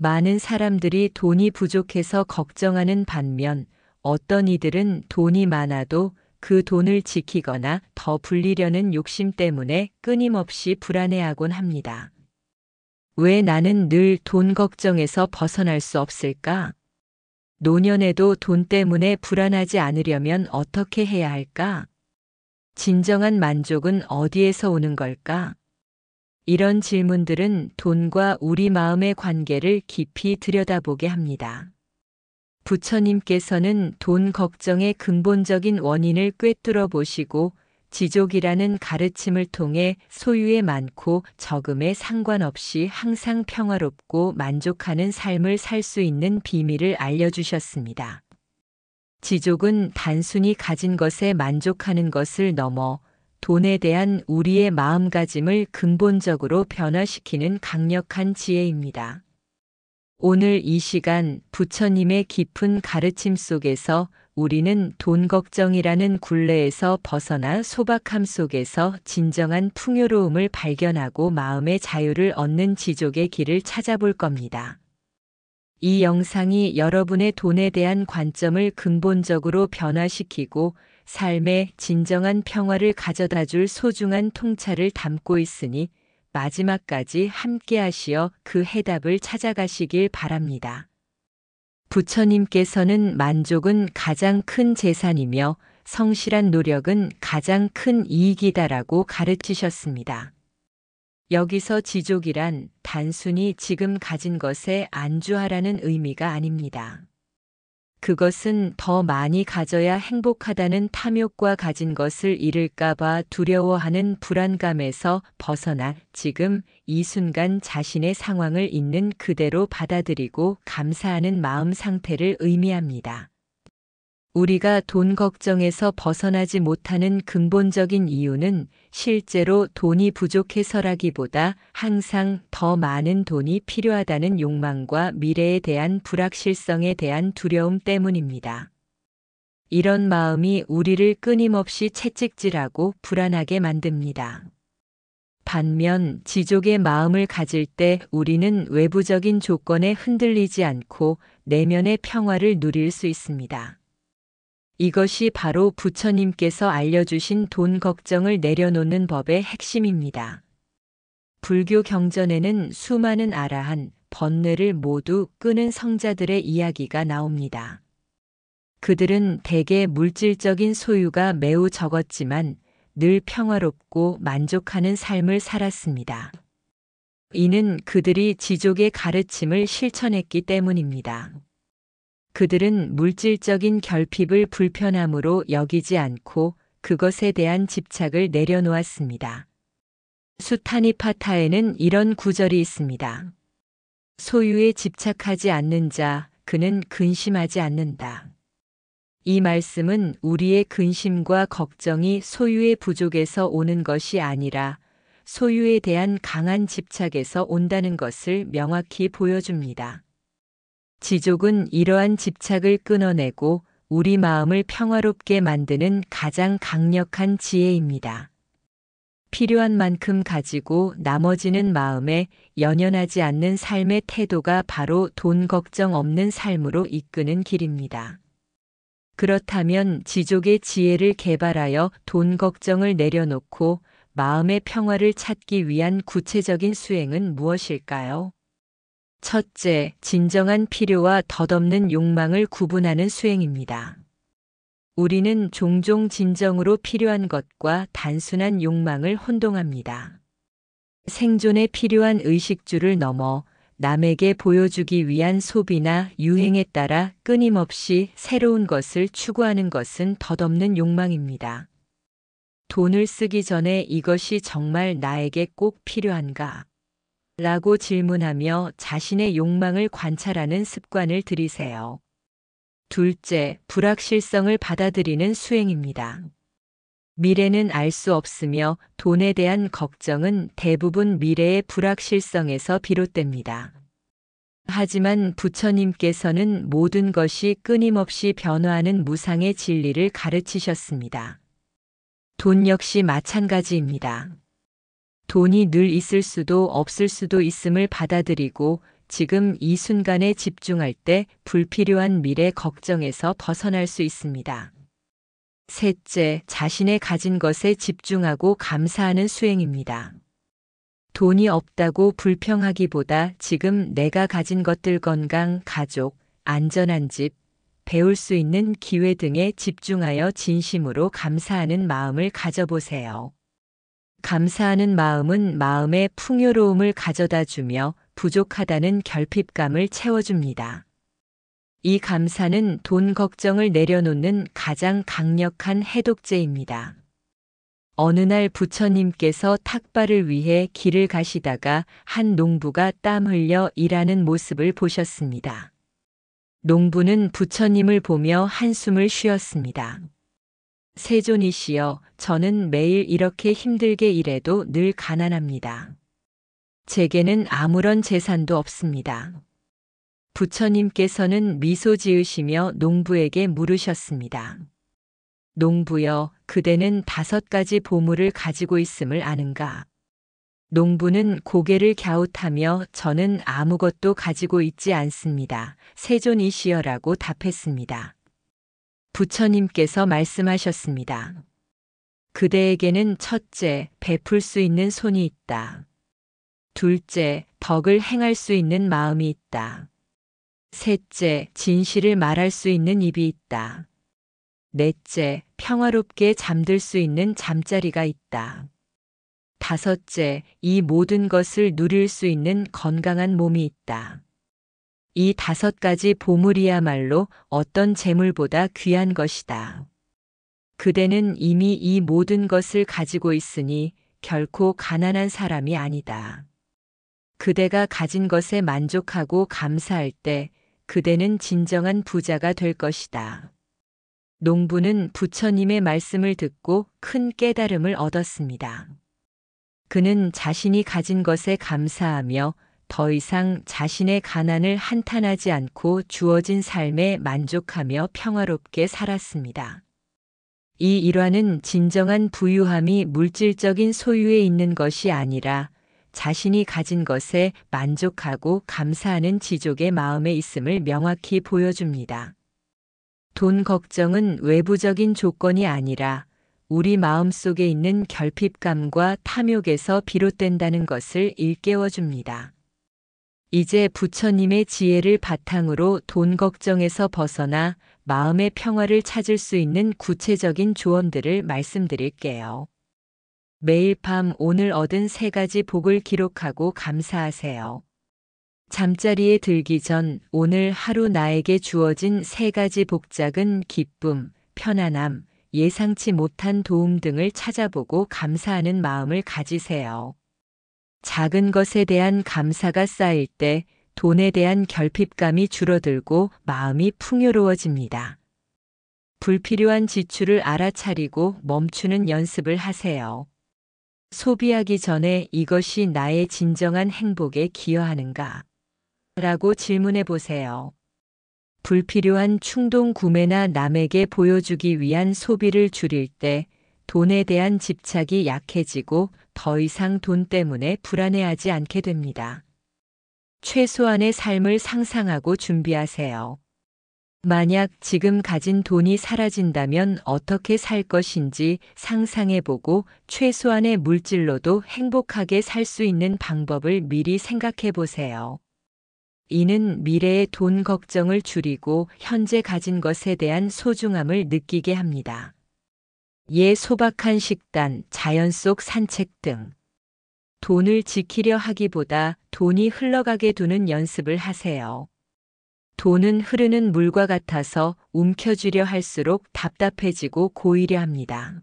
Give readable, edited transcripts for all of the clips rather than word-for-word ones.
많은 사람들이 돈이 부족해서 걱정하는 반면 어떤 이들은 돈이 많아도 그 돈을 지키거나 더 불리려는 욕심 때문에 끊임없이 불안해하곤 합니다. 왜 나는 늘 돈 걱정에서 벗어날 수 없을까? 노년에도 돈 때문에 불안하지 않으려면 어떻게 해야 할까? 진정한 만족은 어디에서 오는 걸까? 이런 질문들은 돈과 우리 마음의 관계를 깊이 들여다보게 합니다. 부처님께서는 돈 걱정의 근본적인 원인을 꿰뚫어 보시고 지족이라는 가르침을 통해 소유에 많고 적음에 상관없이 항상 평화롭고 만족하는 삶을 살 수 있는 비밀을 알려주셨습니다. 지족은 단순히 가진 것에 만족하는 것을 넘어 돈에 대한 우리의 마음가짐을 근본적으로 변화시키는 강력한 지혜입니다. 오늘 이 시간 부처님의 깊은 가르침 속에서 우리는 돈 걱정이라는 굴레에서 벗어나 소박함 속에서 진정한 풍요로움을 발견하고 마음의 자유를 얻는 지족의 길을 찾아볼 겁니다. 이 영상이 여러분의 돈에 대한 관점을 근본적으로 변화시키고 삶의 진정한 평화를 가져다 줄 소중한 통찰을 담고 있으니 마지막까지 함께 하시어 그 해답을 찾아가시길 바랍니다. 부처님께서는 만족은 가장 큰 재산이며 성실한 노력은 가장 큰 이익이다라고 가르치셨습니다. 여기서 지족이란 단순히 지금 가진 것에 안주하라는 의미가 아닙니다. 그것은 더 많이 가져야 행복하다는 탐욕과 가진 것을 잃을까봐 두려워하는 불안감에서 벗어나 지금 이 순간 자신의 상황을 있는 그대로 받아들이고 감사하는 마음 상태를 의미합니다. 우리가 돈 걱정에서 벗어나지 못하는 근본적인 이유는 실제로 돈이 부족해서라기보다 항상 더 많은 돈이 필요하다는 욕망과 미래에 대한 불확실성에 대한 두려움 때문입니다. 이런 마음이 우리를 끊임없이 채찍질하고 불안하게 만듭니다. 반면 지족의 마음을 가질 때 우리는 외부적인 조건에 흔들리지 않고 내면의 평화를 누릴 수 있습니다. 이것이 바로 부처님께서 알려주신 돈 걱정을 내려놓는 법의 핵심입니다. 불교 경전에는 수많은 아라한, 번뇌를 모두 끄는 성자들의 이야기가 나옵니다. 그들은 대개 물질적인 소유가 매우 적었지만 늘 평화롭고 만족하는 삶을 살았습니다. 이는 그들이 지족의 가르침을 실천했기 때문입니다. 그들은 물질적인 결핍을 불편함으로 여기지 않고 그것에 대한 집착을 내려놓았습니다. 수타니파타에는 이런 구절이 있습니다. 소유에 집착하지 않는 자, 그는 근심하지 않는다. 이 말씀은 우리의 근심과 걱정이 소유의 부족에서 오는 것이 아니라 소유에 대한 강한 집착에서 온다는 것을 명확히 보여줍니다. 지족은 이러한 집착을 끊어내고 우리 마음을 평화롭게 만드는 가장 강력한 지혜입니다. 필요한 만큼 가지고 나머지는 마음에 연연하지 않는 삶의 태도가 바로 돈 걱정 없는 삶으로 이끄는 길입니다. 그렇다면 지족의 지혜를 개발하여 돈 걱정을 내려놓고 마음의 평화를 찾기 위한 구체적인 수행은 무엇일까요? 첫째, 진정한 필요와 덧없는 욕망을 구분하는 수행입니다. 우리는 종종 진정으로 필요한 것과 단순한 욕망을 혼동합니다. 생존에 필요한 의식주를 넘어 남에게 보여주기 위한 소비나 유행에 따라 끊임없이 새로운 것을 추구하는 것은 덧없는 욕망입니다. 돈을 쓰기 전에 이것이 정말 나에게 꼭 필요한가? 라고 질문하며 자신의 욕망을 관찰하는 습관을 들이세요. 둘째, 불확실성을 받아들이는 수행입니다. 미래는 알 수 없으며 돈에 대한 걱정은 대부분 미래의 불확실성에서 비롯됩니다. 하지만 부처님께서는 모든 것이 끊임없이 변화하는 무상의 진리를 가르치셨습니다. 돈 역시 마찬가지입니다. 돈이 늘 있을 수도 없을 수도 있음을 받아들이고 지금 이 순간에 집중할 때 불필요한 미래 걱정에서 벗어날 수 있습니다. 셋째, 자신의 가진 것에 집중하고 감사하는 수행입니다. 돈이 없다고 불평하기보다 지금 내가 가진 것들 건강, 가족, 안전한 집, 배울 수 있는 기회 등에 집중하여 진심으로 감사하는 마음을 가져보세요. 감사하는 마음은 마음의 풍요로움을 가져다 주며 부족하다는 결핍감을 채워줍니다. 이 감사는 돈 걱정을 내려놓는 가장 강력한 해독제입니다. 어느 날 부처님께서 탁발을 위해 길을 가시다가 한 농부가 땀 흘려 일하는 모습을 보셨습니다. 농부는 부처님을 보며 한숨을 쉬었습니다. 세존이시여, 저는 매일 이렇게 힘들게 일해도 늘 가난합니다. 제게는 아무런 재산도 없습니다. 부처님께서는 미소 지으시며 농부에게 물으셨습니다. 농부여, 그대는 5가지 보물을 가지고 있음을 아는가? 농부는 고개를 갸웃하며 저는 아무것도 가지고 있지 않습니다. 세존이시여라고 답했습니다. 부처님께서 말씀하셨습니다. 그대에게는 첫째, 베풀 수 있는 손이 있다. 둘째, 덕을 행할 수 있는 마음이 있다. 셋째, 진실을 말할 수 있는 입이 있다. 넷째, 평화롭게 잠들 수 있는 잠자리가 있다. 다섯째, 이 모든 것을 누릴 수 있는 건강한 몸이 있다. 이 5가지 보물이야말로 어떤 재물보다 귀한 것이다. 그대는 이미 이 모든 것을 가지고 있으니 결코 가난한 사람이 아니다. 그대가 가진 것에 만족하고 감사할 때 그대는 진정한 부자가 될 것이다. 농부는 부처님의 말씀을 듣고 큰 깨달음을 얻었습니다. 그는 자신이 가진 것에 감사하며 더 이상 자신의 가난을 한탄하지 않고 주어진 삶에 만족하며 평화롭게 살았습니다. 이 일화는 진정한 부유함이 물질적인 소유에 있는 것이 아니라 자신이 가진 것에 만족하고 감사하는 지족의 마음에 있음을 명확히 보여줍니다. 돈 걱정은 외부적인 조건이 아니라 우리 마음속에 있는 결핍감과 탐욕에서 비롯된다는 것을 일깨워줍니다. 이제 부처님의 지혜를 바탕으로 돈 걱정에서 벗어나 마음의 평화를 찾을 수 있는 구체적인 조언들을 말씀드릴게요. 매일 밤 오늘 얻은 3가지 복을 기록하고 감사하세요. 잠자리에 들기 전 오늘 하루 나에게 주어진 3가지 복작은 기쁨, 편안함, 예상치 못한 도움 등을 찾아보고 감사하는 마음을 가지세요. 작은 것에 대한 감사가 쌓일 때 돈에 대한 결핍감이 줄어들고 마음이 풍요로워집니다. 불필요한 지출을 알아차리고 멈추는 연습을 하세요. 소비하기 전에 이것이 나의 진정한 행복에 기여하는가? 라고 질문해 보세요. 불필요한 충동 구매나 남에게 보여주기 위한 소비를 줄일 때 돈에 대한 집착이 약해지고 더 이상 돈 때문에 불안해하지 않게 됩니다. 최소한의 삶을 상상하고 준비하세요. 만약 지금 가진 돈이 사라진다면 어떻게 살 것인지 상상해보고 최소한의 물질로도 행복하게 살 수 있는 방법을 미리 생각해 보세요. 이는 미래의 돈 걱정을 줄이고 현재 가진 것에 대한 소중함을 느끼게 합니다. 소박한 식단, 자연 속 산책 등. 돈을 지키려 하기보다 돈이 흘러가게 두는 연습을 하세요. 돈은 흐르는 물과 같아서 움켜쥐려 할수록 답답해지고 고이려 합니다.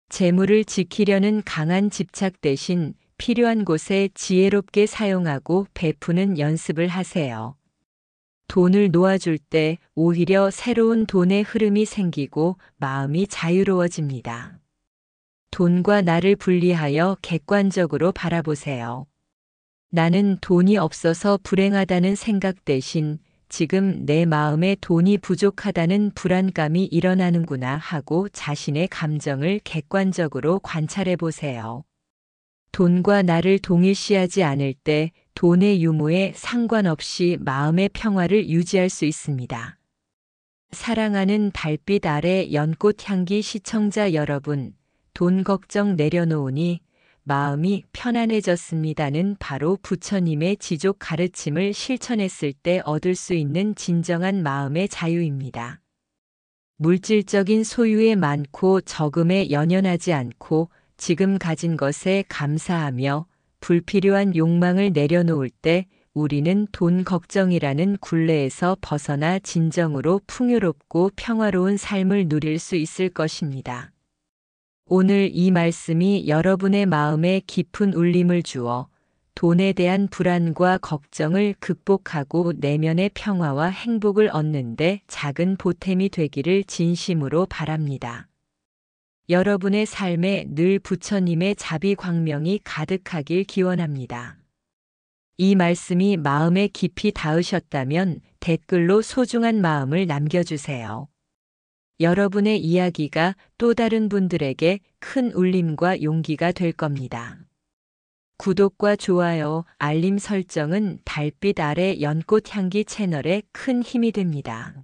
재물을 지키려는 강한 집착 대신 필요한 곳에 지혜롭게 사용하고 베푸는 연습을 하세요. 돈을 놓아줄 때 오히려 새로운 돈의 흐름이 생기고 마음이 자유로워집니다. 돈과 나를 분리하여 객관적으로 바라보세요. 나는 돈이 없어서 불행하다는 생각 대신 지금 내 마음에 돈이 부족하다는 불안감이 일어나는구나 하고 자신의 감정을 객관적으로 관찰해 보세요. 돈과 나를 동일시하지 않을 때 돈의 유무에 상관없이 마음의 평화를 유지할 수 있습니다. 사랑하는 달빛 아래 연꽃 향기 시청자 여러분, 돈 걱정 내려놓으니 마음이 편안해졌습니다는 바로 부처님의 지족 가르침을 실천했을 때 얻을 수 있는 진정한 마음의 자유입니다. 물질적인 소유에 많고 적음에 연연하지 않고 지금 가진 것에 감사하며 불필요한 욕망을 내려놓을 때 우리는 돈 걱정이라는 굴레에서 벗어나 진정으로 풍요롭고 평화로운 삶을 누릴 수 있을 것입니다. 오늘 이 말씀이 여러분의 마음에 깊은 울림을 주어 돈에 대한 불안과 걱정을 극복하고 내면의 평화와 행복을 얻는데 작은 보탬이 되기를 진심으로 바랍니다. 여러분의 삶에 늘 부처님의 자비 광명이 가득하길 기원합니다. 이 말씀이 마음에 깊이 닿으셨다면 댓글로 소중한 마음을 남겨주세요. 여러분의 이야기가 또 다른 분들에게 큰 울림과 용기가 될 겁니다. 구독과 좋아요, 알림 설정은 달빛 아래 연꽃 향기 채널에 큰 힘이 됩니다.